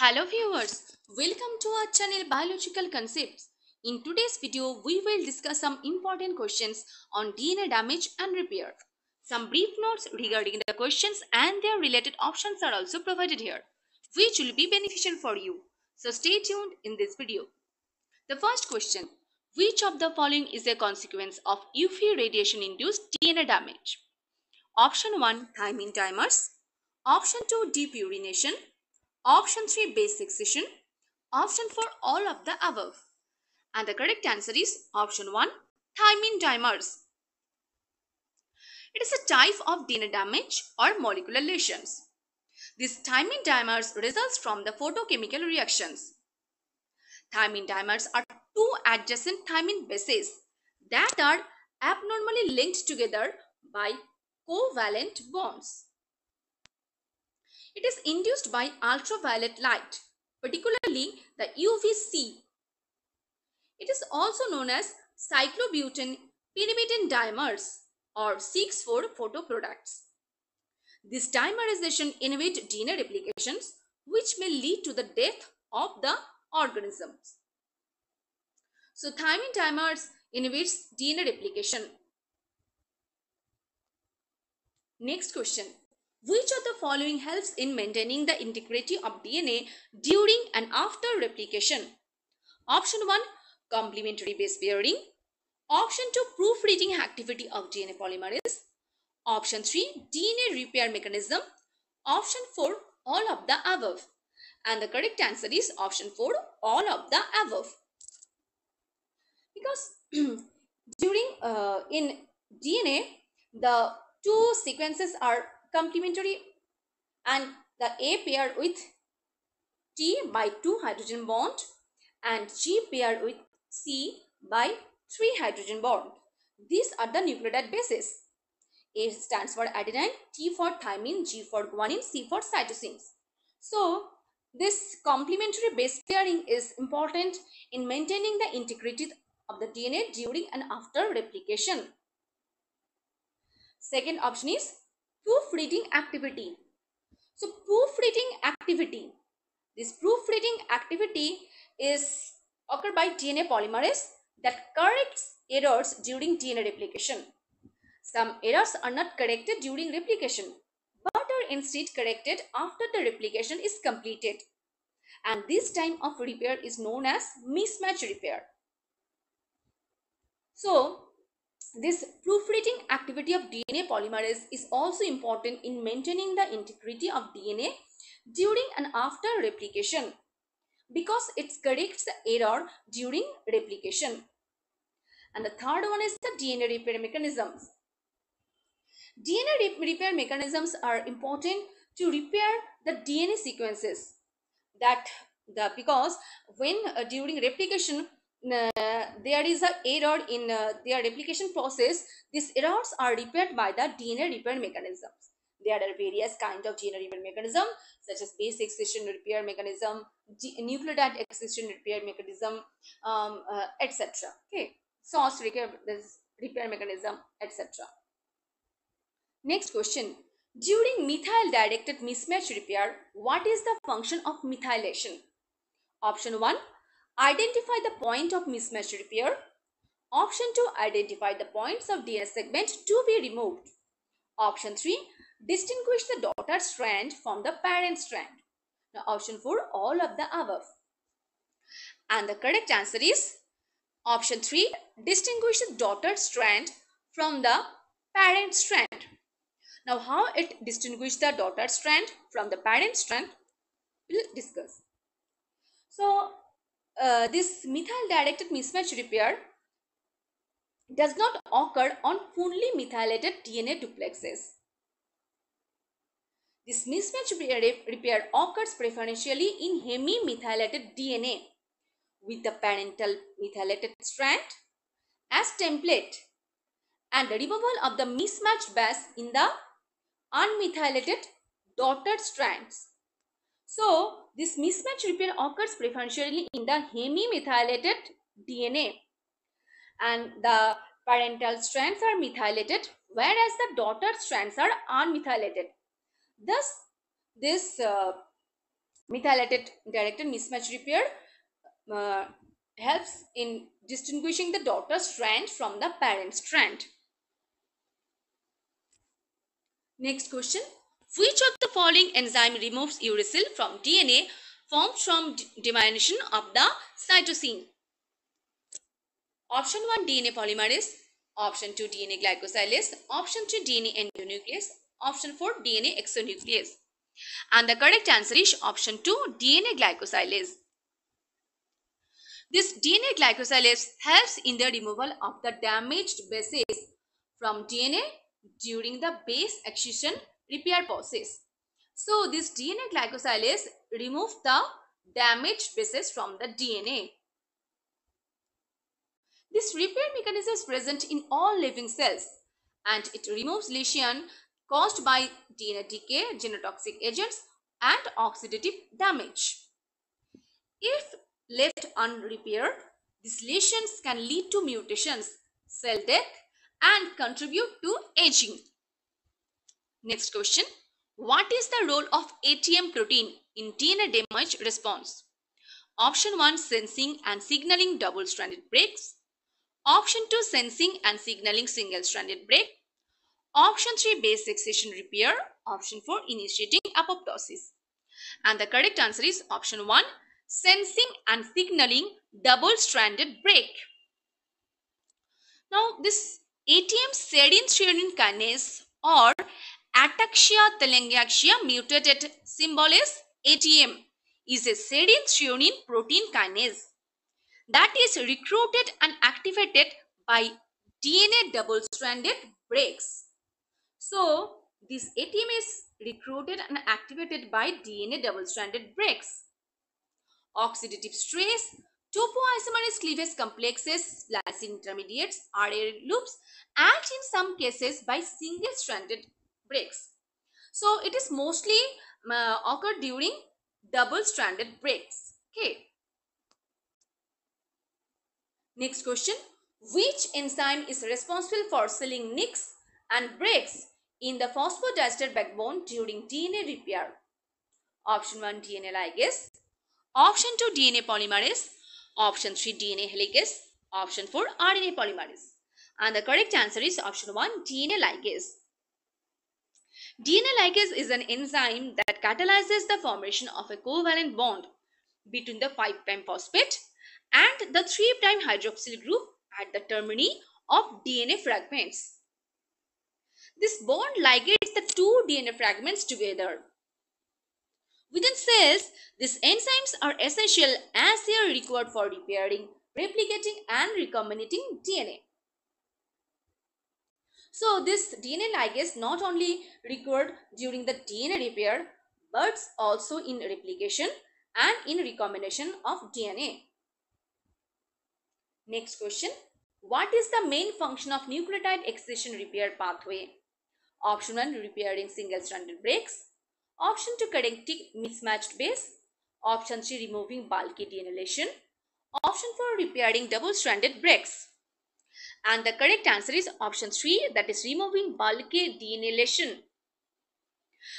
Hello viewers, welcome to our channel Biological Concepts. In today's video, we will discuss some important questions on DNA damage and repair. Some brief notes regarding the questions and their related options are also provided here, which will be beneficial for you. So stay tuned in this video. The first question, which of the following is a consequence of UV radiation induced DNA damage? Option 1, thymine dimers. Option 2, deep urination. Option 3, base excision. Option 4, all of the above. And the correct answer is option 1, thymine dimers. It is a type of DNA damage or molecular lesions. These thymine dimers results from the photochemical reactions. Thymine dimers are two adjacent thymine bases that are abnormally linked together by covalent bonds. It is induced by ultraviolet light, particularly the UVC. It is also known as cyclobutene pyrimidine dimers or 6,4 photoproducts. This dimerization inhibits DNA replications, which may lead to the death of the organisms. So thymine dimers inhibits DNA replication. Next question. Which of the following helps in maintaining the integrity of DNA during and after replication? Option 1, complementary base pairing. Option 2, proofreading activity of DNA polymerase. Option 3, DNA repair mechanism. Option 4, all of the above. And the correct answer is option 4, all of the above. Because in DNA, the two sequences are complementary and the A paired with T by 2 hydrogen bond and G paired with C by 3 hydrogen bond. These are the nucleotide bases. A stands for adenine, T for thymine, G for guanine, C for cytosines. So, this complementary base pairing is important in maintaining the integrity of the DNA during and after replication. Second option is proofreading activity. So, proofreading activity. This proofreading activity is occurred by DNA polymerase that corrects errors during DNA replication. Some errors are not corrected during replication, but are instead corrected after the replication is completed. And this time of repair is known as mismatch repair. So, this proofreading activity of DNA polymerase is also important in maintaining the integrity of DNA during and after replication because it corrects the error during replication. And the third one is the DNA repair mechanisms. DNA repair mechanisms are important to repair the DNA sequences because when during replication there is an error in their replication process, these errors are repaired by the DNA repair mechanisms. There are various kinds of DNA repair mechanism such as base excision repair mechanism, nucleotide excision repair mechanism, etc. Okay, source repair mechanism, etc. Next question. During methyl-directed mismatch repair, what is the function of methylation? Option 1, identify the point of mismatch repair. Option 2, identify the points of DNA segment to be removed. Option 3, distinguish the daughter strand from the parent strand. Now, option 4, all of the above. And the correct answer is option 3, distinguish the daughter strand from the parent strand. Now, how it distinguishes the daughter strand from the parent strand, we'll discuss. So, this methyl-directed mismatch repair does not occur on fully methylated DNA duplexes. This mismatch repair occurs preferentially in hemi-methylated DNA with the parental methylated strand as template and the removal of the mismatched base in the unmethylated daughter strands. So, this mismatch repair occurs preferentially in the hemi-methylated DNA and the parental strands are methylated whereas the daughter strands are unmethylated. Thus, this methylated directed mismatch repair uh, helps in distinguishing the daughter strand from the parent strand. Next question. Which of the following enzyme removes uracil from DNA formed from demyelination of the cytosine? Option 1 DNA polymerase, option 2 DNA glycosylase, option 3 DNA endonuclease, option 4 DNA exonuclease. And the correct answer is option 2 DNA glycosylase. This DNA glycosylase helps in the removal of the damaged bases from DNA during the base excision repair process. So this DNA glycosylase removes the damaged bases from the DNA. This repair mechanism is present in all living cells and it removes lesion caused by DNA decay, genotoxic agents and oxidative damage. If left unrepaired, these lesions can lead to mutations, cell death and contribute to aging. Next question. What is the role of ATM protein in DNA damage response? Option 1 sensing and signaling double-stranded breaks. Option 2 sensing and signaling single-stranded break. Option 3 base excision repair. Option 4 initiating apoptosis. And the correct answer is option 1 sensing and signaling double-stranded break. Now this ATM serine threonine kinase or ataxia telangiectasia mutated symbol is ATM is a serine threonine protein kinase that is recruited and activated by DNA double-stranded breaks. So this ATM is recruited and activated by DNA double-stranded breaks. Oxidative stress, topoisomerase cleavage complexes, splicing intermediates, RNA loops, and in some cases by single-stranded breaks. So it is mostly occur during double-stranded breaks. Okay. Next question. Which enzyme is responsible for sealing nicks and breaks in the phosphodiester backbone during DNA repair? Option 1 DNA ligase, option 2 DNA polymerase, option 3 DNA helicase, option 4 RNA polymerase. And the correct answer is option 1 DNA ligase. DNA ligase is an enzyme that catalyzes the formation of a covalent bond between the 5' phosphate and the 3' hydroxyl group at the termini of DNA fragments. This bond ligates the two DNA fragments together. Within cells, these enzymes are essential as they are required for repairing, replicating and recombinating DNA. So this DNA ligase not only required during the DNA repair but also in replication and in recombination of DNA. Next question. What is the main function of nucleotide excision repair pathway? Option 1 repairing single-stranded breaks. Option 2 correcting mismatched base. Option 3 removing bulky DNA lesion. Option 4 repairing double-stranded breaks. And the correct answer is option 3, that is removing bulky DNA lesion.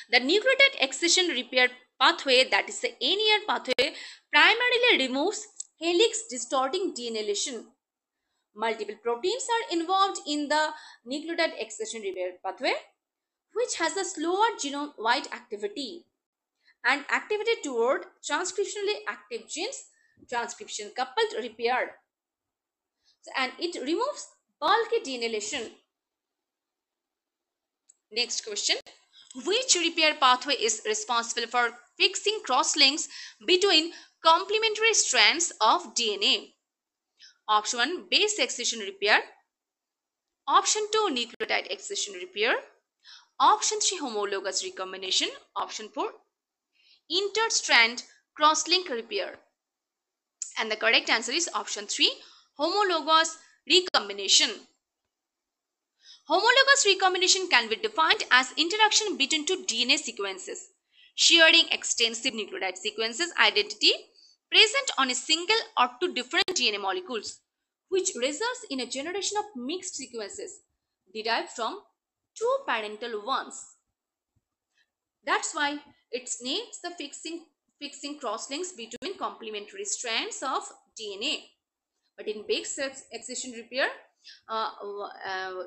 The nucleotide excision repair pathway, that is the NER pathway, primarily removes helix distorting DNA lesion. Multiple proteins are involved in the nucleotide excision repair pathway, which has a slower genome-wide activity and activity toward transcriptionally active genes, transcription coupled repair. And it removes bulky DNA lesion. Next question. Which repair pathway is responsible for fixing crosslinks between complementary strands of DNA? Option 1 base excision repair. Option 2 nucleotide excision repair. Option 3 homologous recombination. Option 4 inter-strand crosslink repair. And the correct answer is option 3 homologous recombination. Homologous recombination can be defined as interaction between two DNA sequences, sharing extensive nucleotide sequences identity present on a single or two different DNA molecules, which results in a generation of mixed sequences derived from two parental ones. That's why it needs the fixing crosslinks between complementary strands of DNA. But in base excision repair,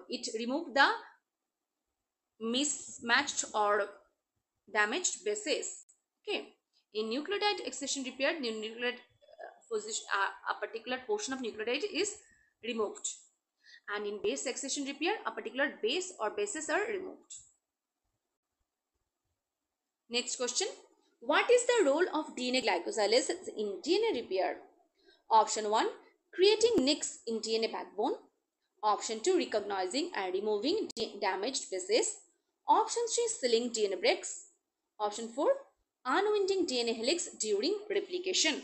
it removed the mismatched or damaged bases. Okay. In nucleotide excision repair, the nucleotide position, a particular portion of nucleotide is removed, and in base excision repair, a particular base or bases are removed. Next question: what is the role of DNA glycosylation in DNA repair? Option 1: creating nicks in DNA backbone. Option 2: recognizing and removing damaged bases. Option 3: sealing DNA breaks. Option 4: unwinding DNA helix during replication.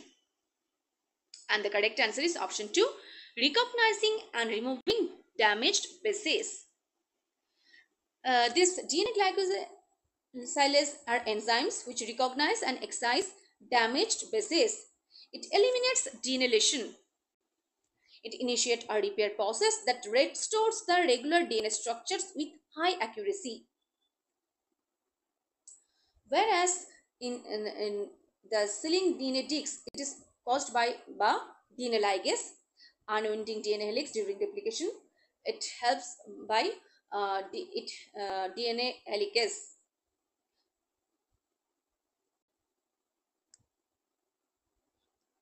And the correct answer is option 2: recognizing and removing damaged bases. This DNA glycosylase are enzymes which recognize and excise damaged bases. It eliminates DNA lesion. It initiates a repair process that restores the regular DNA structures with high accuracy. Whereas in the sealing DNA discs, it is caused by DNA ligase, unwinding DNA helix during replication. It helps by DNA helicase.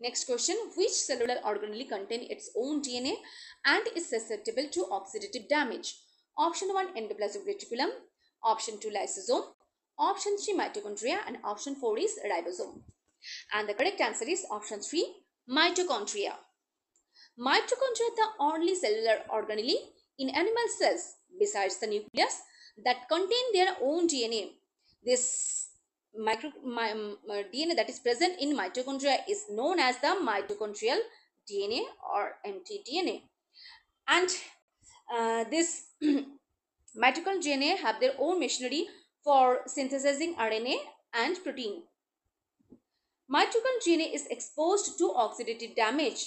Next question: which cellular organelle contain its own DNA and is susceptible to oxidative damage? Option 1: endoplasmic reticulum. Option 2: lysosome. Option 3: mitochondria, and option 4 is ribosome. And the correct answer is option 3: mitochondria. Mitochondria are the only cellular organelle in animal cells besides the nucleus that contain their own DNA. This DNA that is present in mitochondria is known as the mitochondrial DNA or mtDNA. And this mitochondrial DNA have their own machinery for synthesizing RNA and protein. Mitochondrial DNA is exposed to oxidative damage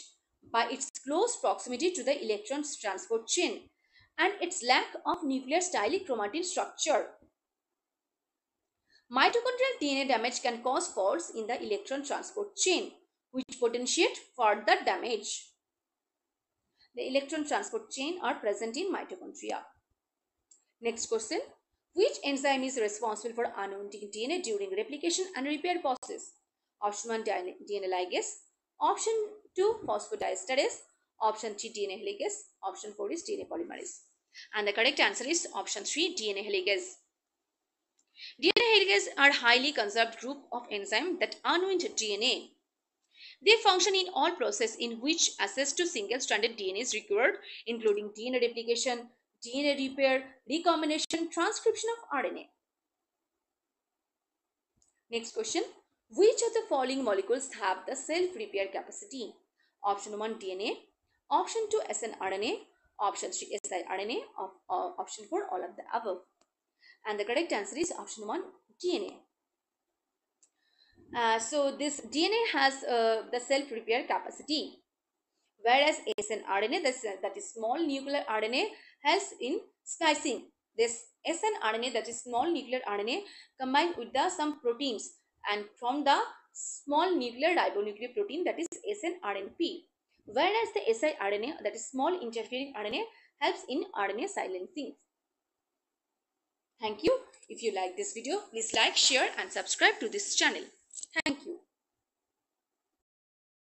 by its close proximity to the electron transport chain and its lack of nuclear stylic chromatin structure. Mitochondrial DNA damage can cause faults in the electron transport chain, which potentiate further damage. The electron transport chain are present in mitochondria. Next question: which enzyme is responsible for unwinding DNA during replication and repair process? Option 1: DNA ligase. Option 2: phosphodiesterase. Option 3: DNA helicase. Option 4 is DNA polymerase. And the correct answer is option 3: DNA helicase. DNA helicase are highly conserved group of enzymes that unwind DNA. They function in all processes in which access to single-stranded DNA is required, including DNA replication, DNA repair, recombination, transcription of RNA. Next question: which of the following molecules have the self-repair capacity? Option 1: DNA. Option 2: snRNA. Option 3: siRNA. Option 4: all of the above. And the correct answer is option 1: DNA. So this DNA has the self-repair capacity, whereas snRNA, that is small nuclear RNA, helps in splicing. This snRNA, that is small nuclear RNA, combined with some proteins, and from the small nuclear ribonuclear protein, that is snRNP. Whereas the siRNA, that is small interfering RNA, helps in RNA silencing. Thank you. If you like this video, please like, share and subscribe to this channel. Thank you.